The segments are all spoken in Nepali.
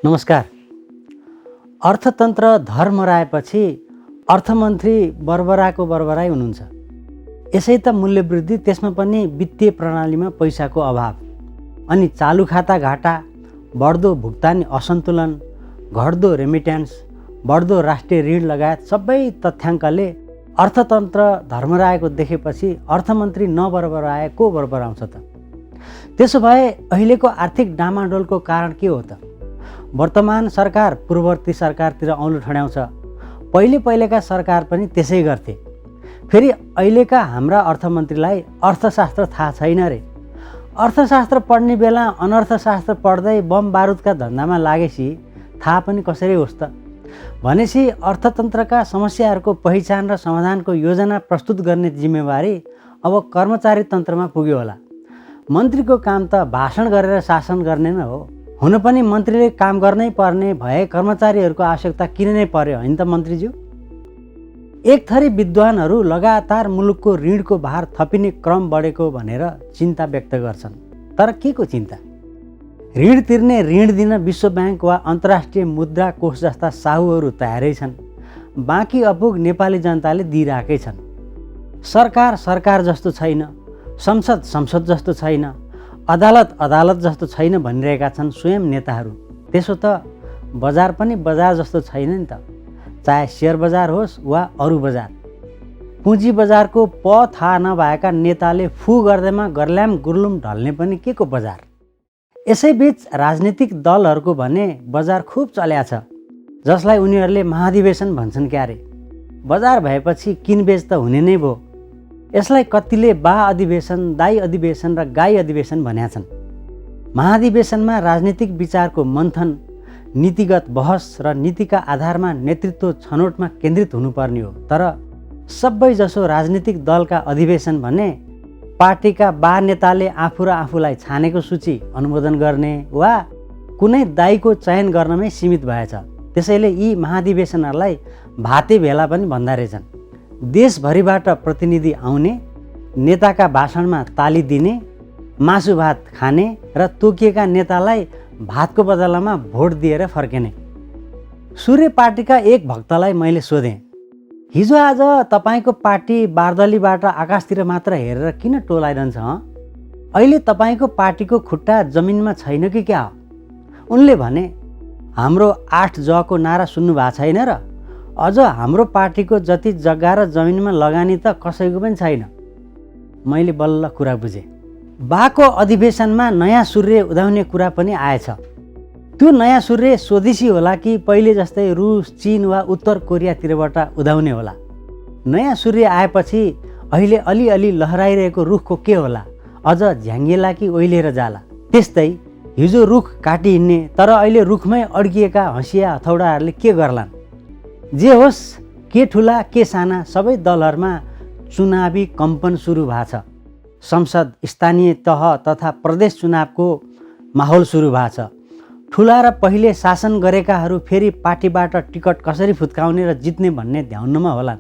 नमस्कार। अर्थतन्त्र धर्मराएपछि अर्थमन्त्री बरबराको बरबराई हुनुहुन्छ। यसै त मूल्यवृद्धि, त्यसमा पनि वित्तीय प्रणालीमा पैसाको अभाव, अनि चालु खाता घाटा, बढ्दो भुक्तानी असन्तुलन, घट्दो रेमिट्यान्स, बढ्दो राष्ट्रिय ऋण लगायत सबै तथ्याङ्कले अर्थतन्त्र धर्मराएको देखेपछि अर्थमन्त्री नबरबराए को बरबराउँछ त? त्यसो भए अहिलेको आर्थिक डामाडोलको कारण के हो त? वर्तमान सरकार पूर्ववर्ती सरकारतिर औँलो ठड्याउँछ। पहिलेका सरकार पनि त्यसै गर्थे। फेरि अहिलेका हाम्रा अर्थमन्त्रीलाई अर्थशास्त्र थाहा छैन रे। अर्थशास्त्र पढ्ने बेला अनर्थशास्त्र पढ्दै बम बारुदका धन्दामा लागेपछि थाहा पनि कसरी होस् त? भनेपछि अर्थतन्त्रका समस्याहरूको पहिचान र समाधानको योजना प्रस्तुत गर्ने जिम्मेवारी अब कर्मचारी तन्त्रमा पुग्यो होला। मन्त्रीको काम त भाषण गरेर शासन गर्ने नै हो। हुन पनि मन्त्रीले काम गर्नै पर्ने भए कर्मचारीहरूको आवश्यकता किन नै पर्यो हैन त मन्त्रीज्यू? एक थरी विद्वानहरू लगातार मुलुकको ऋणको भार थपिने क्रम बढेको भनेर चिन्ता व्यक्त गर्छन्। तर के को चिन्ता? ऋण तिर्ने, ऋण दिन विश्व ब्याङ्क वा अन्तर्राष्ट्रिय मुद्रा कोष जस्ता साहुहरू तयारै छन्। बाँकी अपुग नेपाली जनताले दिइरहेकै छन्। सरकार जस्तो छैन, संसद जस्तो छैन, अदालत जस्तो छैन भनिरहेका छन् स्वयं नेताहरू। त्यसो त बजार पनि बजार जस्तो छैन नि त, चाहे सेयर बजार होस् वा अरू बजार। पुँजी बजारको थाहा नभएका नेताले फु गर्दैमा गर्ल्याम गुर्लुम ढल्ने पनि के को बजार? यसैबीच राजनीतिक दलहरूको भने बजार खुब चल्या छ, जसलाई उनीहरूले महाधिवेशन भन्छन् क्यारे। बजार भएपछि किनबेच त हुने नै भयो। यसलाई कतिले बा अधिवेशन, दाई अधिवेशन र गाई अधिवेशन भन्या छन्। महाधिवेशनमा राजनीतिक विचारको मन्थन, नीतिगत बहस र नीतिका आधारमा नेतृत्व छनौटमा केन्द्रित हुनुपर्ने हो। तर सबैजसो राजनीतिक दलका अधिवेशन भने पार्टीका बा नेताले आफू र आफूलाई छानेको सूची अनुमोदन गर्ने वा कुनै दाईको चयन गर्नमै सीमित भएछ। त्यसैले यी महाधिवेशनहरूलाई भाते भेला पनि भन्दा रहेछन्। देशभरिबाट प्रतिनिधि आउने, नेताका भाषणमा ताली दिने, मासु भात खाने र तोकिएका नेतालाई भातको बदलामा भोट दिएर फर्किने। सूर्य पार्टीका एक भक्तलाई मैले सोधेँ, हिजो आज तपाईँको पार्टी बारदलीबाट आकाशतिर मात्र हेरेर किन टोलाइरहन्छ? अहिले तपाईँको पार्टीको खुट्टा जमिनमा छैन कि क्या हो? उनले भने, हाम्रो 8 जको नारा सुन्नु भएको छैन र? अझ हाम्रो पार्टीको जति जग्गा र जमिनमा लगानी त कसैको पनि छैन। मैले बल्ल कुरा बुझेँ। बाको अधिवेशनमा नयाँ सूर्य उदाउने कुरा पनि आएछ। त्यो नयाँ सूर्य स्वदेशी होला कि पहिले जस्तै रुस, चीन वा उत्तर कोरियातिरबाट उदाउने होला? नयाँ सूर्य आएपछि अहिले अलिअलि लहराइरहेको रुखको के होला? अझ झ्याङ्गेला कि ओइलिएर जाला? त्यस्तै हिजो रुख काटी हिँड्ने तर अहिले रुखमै अड्किएका हँसिया हथौडाहरूले के गर्लान्? जे होस्, के ठुला के साना सबै दलहरूमा चुनावी कम्पन सुरु भएको छ। संसद, स्थानीय तह तथा प्रदेश चुनावको माहौल सुरु भएको छ। ठुला र पहिले शासन गरेकाहरू फेरि पार्टीबाट टिकट कसरी फुत्काउने र जित्ने भन्ने ध्याउनमा होलान्।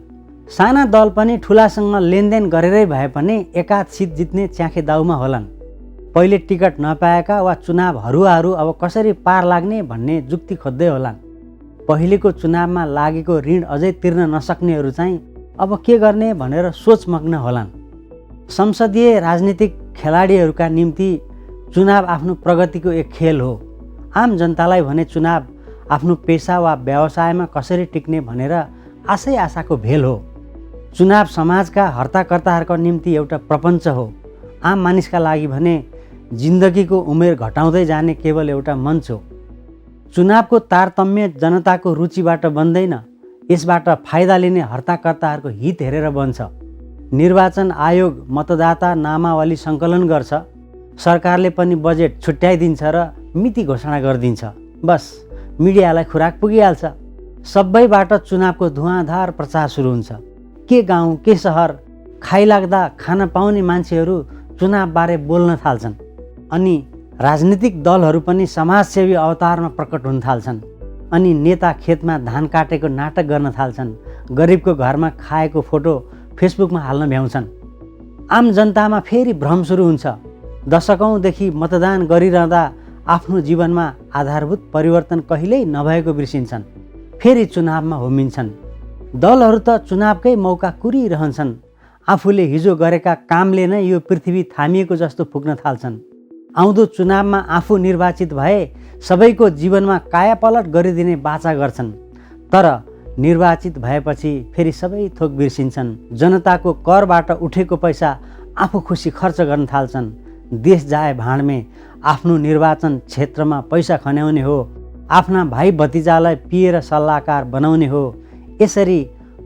साना दल पनि ठुलासँग लेनदेन गरेरै भए पनि एकाध सिट जित्ने च्याखे दाउमा होलान्। पहिले टिकट नपाएका वा चुनाव हरुवाहरू अब कसरी पार लाग्ने भन्ने जुक्ति खोज्दै होलान्। पहिलेको चुनावमा लागेको ऋण अझै तिर्न नसक्नेहरू चाहिँ अब के गर्ने भनेर सोचमग्न होलान्। संसदीय राजनीतिक खेलाडीहरूका निम्ति चुनाव आफ्नो प्रगतिको एक खेल हो। आम जनतालाई भने चुनाव आफ्नो पेसा वा व्यवसायमा कसरी टिक्ने भनेर आशाको भेल हो। चुनाव समाजका हर्ताकर्ताहरूको निम्ति एउटा प्रपञ्च हो। आम मानिसका लागि भने जिन्दगीको उमेर घटाउँदै जाने केवल एउटा मञ्च हो। चुनावको तारतम्य जनताको रुचिबाट बन्दैन, यसबाट फाइदा लिने हर्ताकर्ताहरूको हित हेरेर बन्छ। निर्वाचन आयोग मतदाता नामावली सङ्कलन गर्छ, सरकारले पनि बजेट छुट्याइदिन्छ र मिति घोषणा गरिदिन्छ। बस मिडियालाई खुराक पुगिहाल्छ। सबैबाट चुनावको धुवाँधार प्रचार सुरु हुन्छ। के गाउँ के सहर खाइलाग्दा खान पाउने मान्छेहरू चुनावबारे बोल्न थाल्छन्। अनि राजनीतिक दलहरू पनि समाजसेवी अवतारमा प्रकट हुन थाल्छन्। अनि नेता खेतमा धान काटेको नाटक गर्न थाल्छन्। गरिबको घरमा खाएको फोटो फेसबुकमा हाल्न भ्याउँछन्। आम जनतामा फेरि भ्रम सुरु हुन्छ। दशकौँदेखि मतदान गरिरहँदा आफ्नो जीवनमा आधारभूत परिवर्तन कहिल्यै नभएको बिर्सिन्छन्, फेरि चुनावमा होमिन्छन्। दलहरू त चुनावकै मौका कुरिरहन्छन्। आफूले हिजो गरेका कामले नै यो पृथ्वी थामिएको जस्तो पुग्न थाल्छन्। आउँदो चुनावमा आफू निर्वाचित भए सबैको जीवनमा कायापलट गरिदिने बाचा गर्छन्, तर निर्वाचित भएपछि फेरि सबै थोक बिर्सिन्छन्। जनताको करबाट उठेको पैसा आफू खुसी खर्च गर्न थाल्छन्। देश जाए भाँडमे आफ्नो निर्वाचन क्षेत्रमा पैसा खन्याउने हो, आफ्ना भाइ भतिजालाई पिएर सल्लाहकार बनाउने हो। यसरी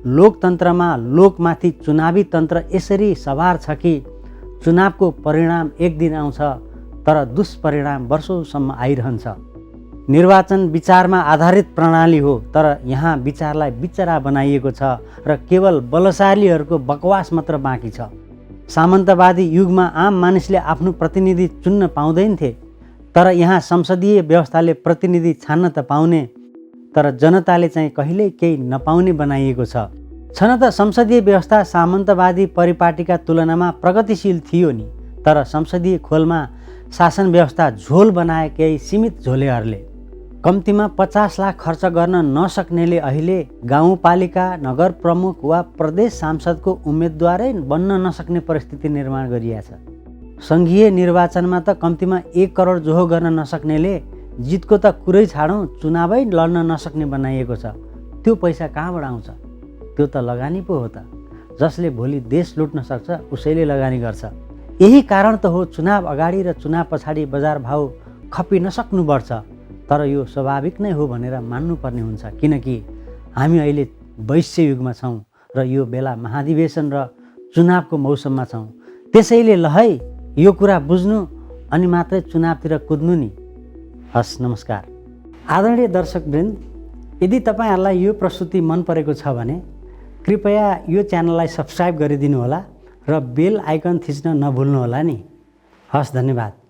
लोकतन्त्रमा लोकमाथि चुनावी तन्त्र यसरी सवार छ कि चुनावको परिणाम एक दिन आउँछ, तर दुष्परिणाम वर्षौँसम्म आइरहन्छ। निर्वाचन विचारमा आधारित प्रणाली हो, तर यहाँ विचारलाई बिचरा बनाइएको छ र केवल बलशालीहरूको बकवास मात्र बाँकी छ। सामन्तवादी युगमा आम मानिसले आफ्नो प्रतिनिधि चुन्न पाउँदैनथे, तर यहाँ संसदीय व्यवस्थाले प्रतिनिधि छान्न त पाउने, तर जनताले चाहिँ कहिल्यै केही नपाउने बनाइएको छ। छन त संसदीय व्यवस्था सामन्तवादी परिपाटीका तुलनामा प्रगतिशील थियो नि, तर संसदीय खोलमा शासन व्यवस्था झोल बनाए केही सीमित झोलेहरूले। कम्तीमा 50 लाख खर्च गर्न नसक्नेले अहिले गाउँपालिका, नगर प्रमुख वा प्रदेश सांसदको उम्मेदवारै बन्न नसक्ने परिस्थिति निर्माण गरिएको छ। सङ्घीय निर्वाचनमा त कम्तीमा 1 करोड जोहो गर्न नसक्नेले जितको त कुरै छाडौँ, चुनावै लड्न नसक्ने बनाइएको छ। त्यो पैसा कहाँबाट आउँछ? त्यो त लगानी पो हो त। जसले भोलि देश लुट्न सक्छ उसैले लगानी गर्छ। यही कारण त हो चुनाव अगाडि र चुनाव पछाडि बजार भाउ खपि नसक्नुपर्छ, तर यो स्वाभाविक नै हो भनेर मान्नुपर्ने हुन्छ, किनकि हामी अहिले वैश्य युगमा छौँ र यो बेला महाधिवेशन र चुनावको मौसममा छौँ। त्यसैले ल है यो कुरा बुझ्नु अनि मात्रै चुनावतिर कुद्नु नि। हस्, नमस्कार। आदरणीय दर्शकवृन्द, यदि तपाईँहरूलाई यो प्रस्तुति मन परेको छ भने कृपया यो च्यानललाई सब्स्क्राइब गरिदिनु होला र बेल आइकन थिच्न नभुल्नुहोला नि। हस्, धन्यवाद।